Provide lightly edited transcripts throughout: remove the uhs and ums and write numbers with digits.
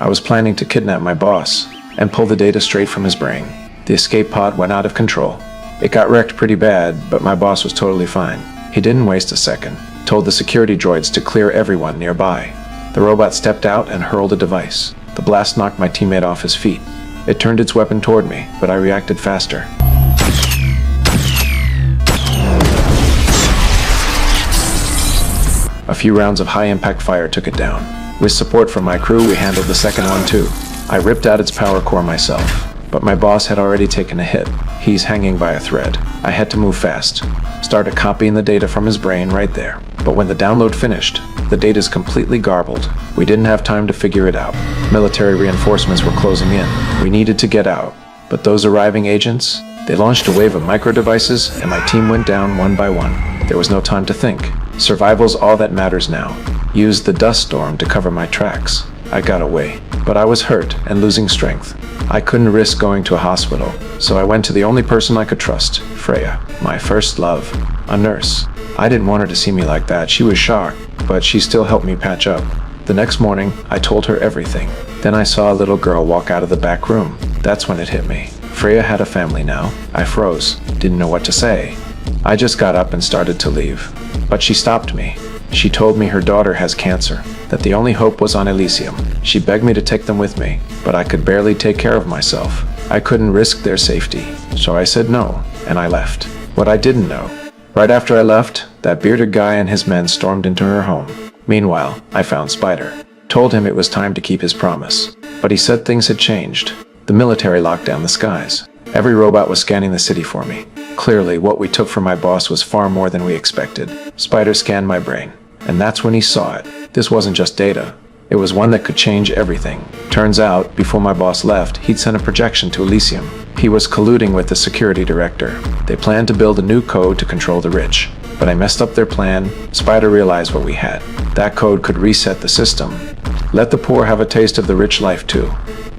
I was planning to kidnap my boss and pull the data straight from his brain. The escape pod went out of control. It got wrecked pretty bad, but my boss was totally fine. He didn't waste a second, told the security droids to clear everyone nearby. The robot stepped out and hurled a device. The blast knocked my teammate off his feet. It turned its weapon toward me, but I reacted faster. A few rounds of high-impact fire took it down. With support from my crew, we handled the second one too. I ripped out its power core myself, but my boss had already taken a hit. He's hanging by a thread. I had to move fast. Started copying the data from his brain right there. But when the download finished, the data's completely garbled. We didn't have time to figure it out. Military reinforcements were closing in. We needed to get out. But those arriving agents, they launched a wave of micro-devices, and my team went down one by one. There was no time to think. Survival's all that matters now. Used the dust storm to cover my tracks. I got away, but I was hurt and losing strength. I couldn't risk going to a hospital, so I went to the only person I could trust, Freya, my first love, a nurse. I didn't want her to see me like that. She was shocked, but she still helped me patch up. The next morning, I told her everything. Then I saw a little girl walk out of the back room. That's when it hit me. Freya had a family now. I froze, didn't know what to say. I just got up and started to leave. But she stopped me. She told me her daughter has cancer, that the only hope was on Elysium. She begged me to take them with me, but I could barely take care of myself. I couldn't risk their safety, so I said no, and I left. What I didn't know, right after I left, that bearded guy and his men stormed into her home. Meanwhile, I found Spider. Told him it was time to keep his promise, but he said things had changed. The military locked down the skies. Every robot was scanning the city for me. Clearly, what we took from my boss was far more than we expected. Spider scanned my brain, and that's when he saw it. This wasn't just data. It was one that could change everything. Turns out, before my boss left, he'd sent a projection to Elysium. He was colluding with the security director. They planned to build a new code to control the rich. But I messed up their plan. Spider realized what we had. That code could reset the system. Let the poor have a taste of the rich life too.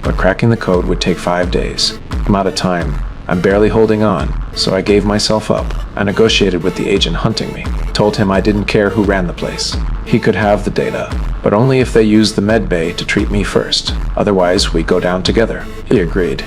But cracking the code would take 5 days. I'm out of time. I'm barely holding on, so I gave myself up. I negotiated with the agent hunting me. Told him I didn't care who ran the place. He could have the data, but only if they used the med bay to treat me first. Otherwise, we'd go down together. He agreed.